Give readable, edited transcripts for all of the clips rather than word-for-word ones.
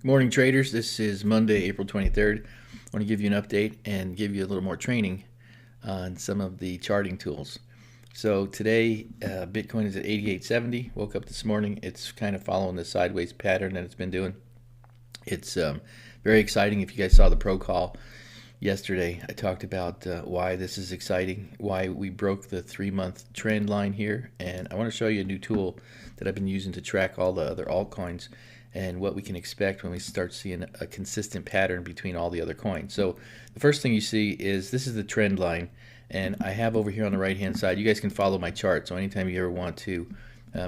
Good morning, traders. This is Monday, April 23rd. I want to give you an update and give you a little more training on some of the charting tools. So today, Bitcoin is at 88.70. Woke up this morning. It's kind of following the sideways pattern that it's been doing. It's very exciting. If you guys saw the pro call yesterday, I talked about why this is exciting, why we broke the 3-month trend line here, and I want to show you a new tool that I've been using to track all the other altcoins and what we can expect when we start seeing a consistent pattern between all the other coins. So the first thing you see is this is the trend line, and I have over here on the right hand side, you guys can follow my chart, so anytime you ever want to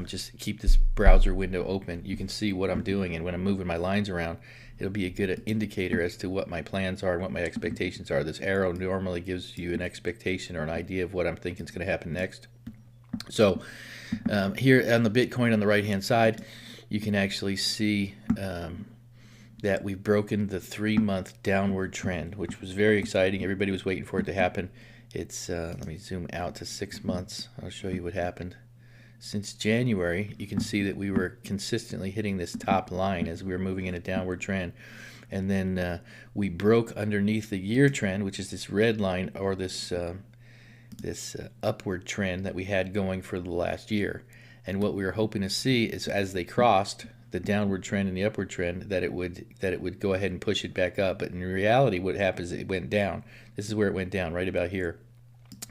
just keep this browser window open, you can see what I'm doing, and when I'm moving my lines around, it'll be a good indicator as to what my plans are and what my expectations are. This arrow normally gives you an expectation or an idea of what I'm thinking is going to happen next. So here on the Bitcoin on the right hand side, you can actually see that we've broken the 3-month downward trend, which was very exciting. Everybody was waiting for it to happen. It's let me zoom out to 6 months. I'll show you what happened. Since January, you can see that we were consistently hitting this top line as we were moving in a downward trend. And then we broke underneath the year trend, which is this red line, or this upward trend that we had going for the last year. And what we were hoping to see is as they crossed the downward trend and the upward trend, that it would go ahead and push it back up. But in reality, what happens is it went down. This is where it went down, right about here.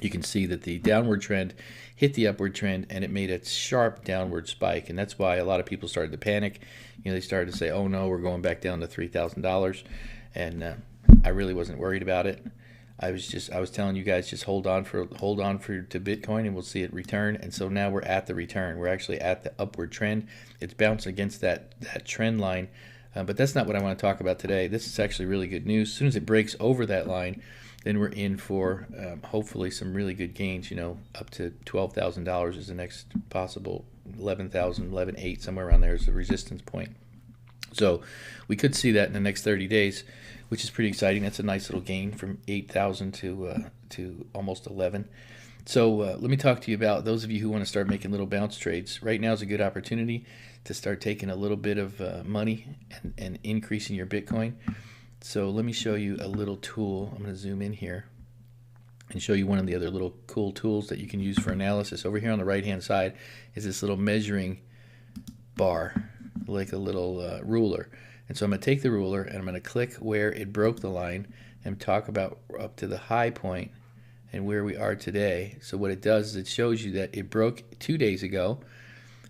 You can see that the downward trend hit the upward trend and it made a sharp downward spike, and that's why a lot of people started to panic. They started to say, oh no, we're going back down to $3,000, and I really wasn't worried about it. I was telling you guys, just hold on to Bitcoin and we'll see it return. And so now we're at the return. We're actually at the upward trend. It's bounced against that trend line, but that's not what I want to talk about today. This is actually really good news. As soon as it breaks over that line, then we're in for hopefully some really good gains. Up to $12,000 is the next possible. 11,000, 11,800, somewhere around there is the resistance point. So we could see that in the next 30 days, which is pretty exciting. That's a nice little gain from 8,000 to almost 11. So let me talk to you about those of you who want to start making little bounce trades. Right now is a good opportunity to start taking a little bit of money and increasing your Bitcoin. So let me show you a little tool. I'm going to zoom in here and show you one of the other little cool tools that you can use for analysis. Over here on the right hand side is this little measuring bar, like a little ruler. And so I'm going to take the ruler and I'm going to click where it broke the line and talk about up to the high point and where we are today. So what it does is it shows you that it broke 2 days ago.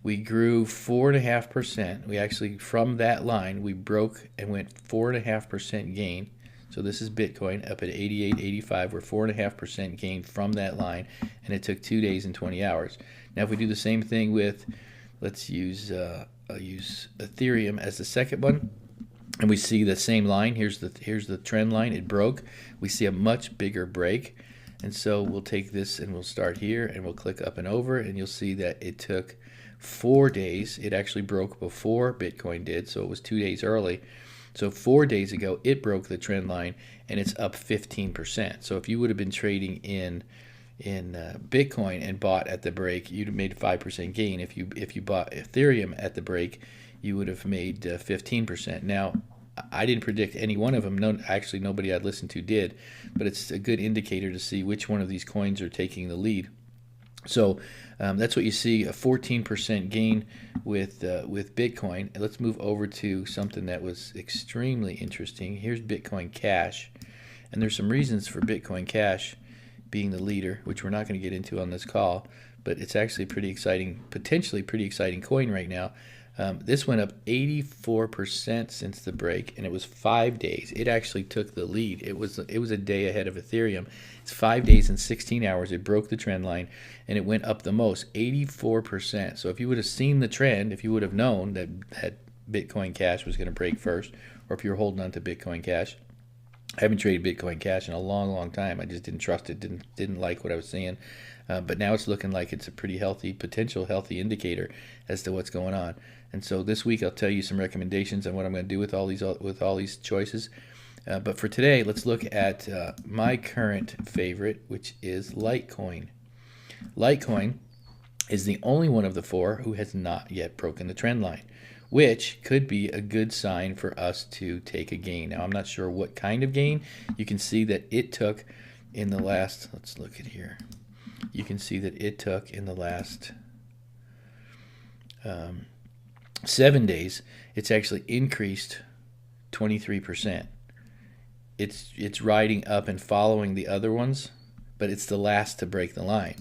We grew 4.5%. We actually, from that line, we broke and went 4.5% gain. So this is Bitcoin up at 88.85. We're 4.5% gain from that line, and it took 2 days and 20 hours. Now, if we do the same thing with, let's use I'll use Ethereum as the second one, and we see the same line. Here's the trend line. It broke. We see a much bigger break, and so we'll take this and we'll start here, and we'll click up and over, and you'll see that it took 4 days. It actually broke before Bitcoin did, so it was 2 days early. So 4 days ago, it broke the trend line, and it's up 15%. So if you would have been trading in Bitcoin and bought at the break, you'd have made a 5% gain. If you bought Ethereum at the break, you would have made 15%. Now, I didn't predict any one of them. No, actually, nobody I'd listened to did, but it's a good indicator to see which one of these coins are taking the lead. So that's what you see, a 14% gain with Bitcoin. And let's move over to something that was extremely interesting. Here's Bitcoin Cash, and there's some reasons for Bitcoin Cash being the leader, which we're not going to get into on this call, but it's actually pretty exciting, potentially pretty exciting coin right now. This went up 84% since the break, and it was 5 days. It actually took the lead. It was a day ahead of Ethereum. It's 5 days and 16 hours. It broke the trend line, and it went up the most, 84%. So if you would have seen the trend, if you would have known that Bitcoin Cash was going to break first, or if you were holding on to Bitcoin Cash, I haven't traded Bitcoin Cash in a long, long time. I just didn't trust it, didn't like what I was seeing. But now it's looking like it's a pretty potential healthy indicator as to what's going on. And so this week I'll tell you some recommendations on what I'm going to do with all these choices. But for today, let's look at my current favorite, which is Litecoin. Litecoin is the only one of the four who has not yet broken the trend line. which could be a good sign for us to take a gain. Now, I'm not sure what kind of gain. You can see that it took in the last, let's look at here. You can see that it took in the last 7 days, it's actually increased 23%. It's riding up and following the other ones, but it's the last to break the line.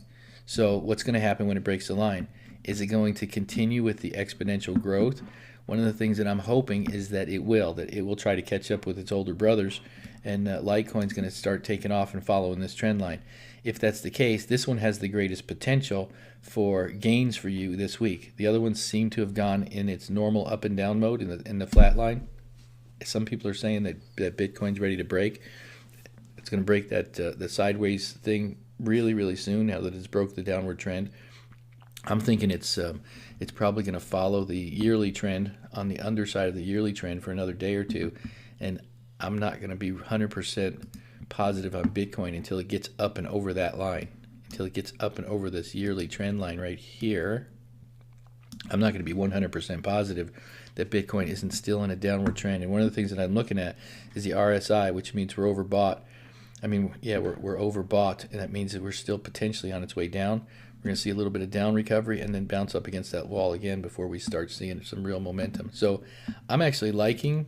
So what's going to happen when it breaks the line? Is it going to continue with the exponential growth? One of the things that I'm hoping is that it will try to catch up with its older brothers, and Litecoin's going to start taking off and following this trend line. If that's the case, this one has the greatest potential for gains for you this week. The other ones seem to have gone in its normal up and down mode in the flat line. Some people are saying that Bitcoin's ready to break. It's going to break that the sideways thing really, really soon now that it's broke the downward trend. I'm thinking it's probably going to follow the yearly trend on the underside of the yearly trend for another day or two, and I'm not going to be 100% positive on Bitcoin until it gets up and over that line, until it gets up and over this yearly trend line right here. I'm not going to be 100% positive that Bitcoin isn't still in a downward trend. And one of the things that I'm looking at is the RSI, which means we're overbought. I mean, yeah, we're overbought, and that means that we're still potentially on its way down. We're going to see a little bit of down recovery and then bounce up against that wall again before we start seeing some real momentum. So I'm actually liking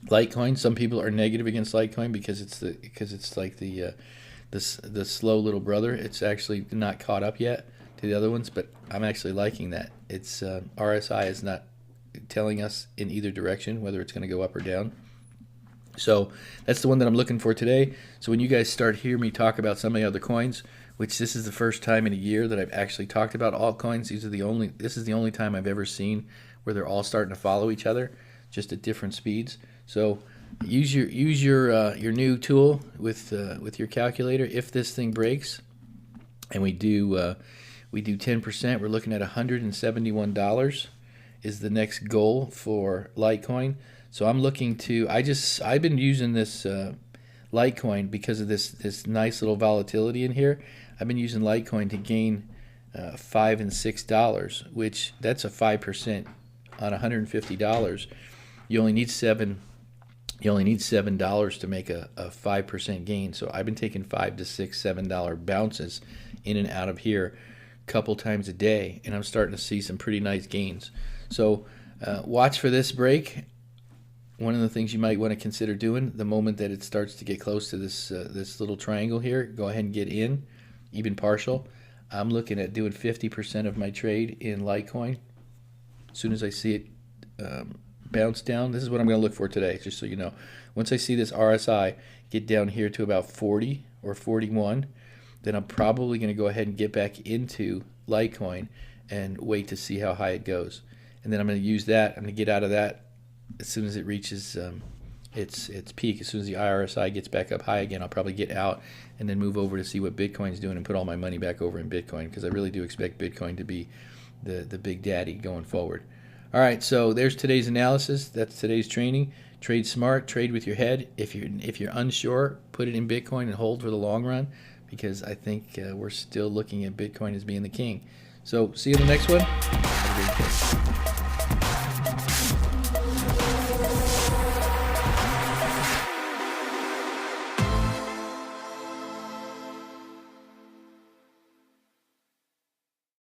Litecoin. Some people are negative against Litecoin because it's like the slow little brother. It's actually not caught up yet to the other ones, but I'm actually liking that. It's RSI is not telling us in either direction whether it's going to go up or down. So that's the one that I'm looking for today. So when you guys start hear me talk about some of the other coins, which this is the first time in a year that I've actually talked about altcoins. This is the only time I've ever seen where they're all starting to follow each other, just at different speeds. So use your new tool with your calculator. If this thing breaks, and we do 10%, we're looking at $171 is the next goal for Litecoin. So I'm looking to, I've been using this Litecoin because of this nice little volatility in here. I've been using Litecoin to gain $5 and $6, which that's a 5% on $150. You only need $7 to make a 5% gain. So I've been taking $5 to $6, $7 bounces in and out of here a couple times a day, and I'm starting to see some pretty nice gains. So watch for this break. One of the things you might want to consider doing the moment that it starts to get close to this little triangle here, go ahead and get in, even partial. I'm looking at doing 50% of my trade in Litecoin. As soon as I see it bounce down, this is what I'm going to look for today, just so you know. Once I see this RSI get down here to about 40 or 41, then I'm probably going to go ahead and get back into Litecoin and wait to see how high it goes. And then I'm going to use that. I'm going to get out of that as soon as it reaches its peak. As soon as the RSI gets back up high again, I'll probably get out and then move over to see what Bitcoin's doing and put all my money back over in Bitcoin, because I really do expect Bitcoin to be the big daddy going forward. All right, so there's today's analysis. That's today's training. Trade smart, trade with your head. If you're unsure, put it in Bitcoin and hold for the long run, because I think we're still looking at Bitcoin as being the king. So see you in the next one.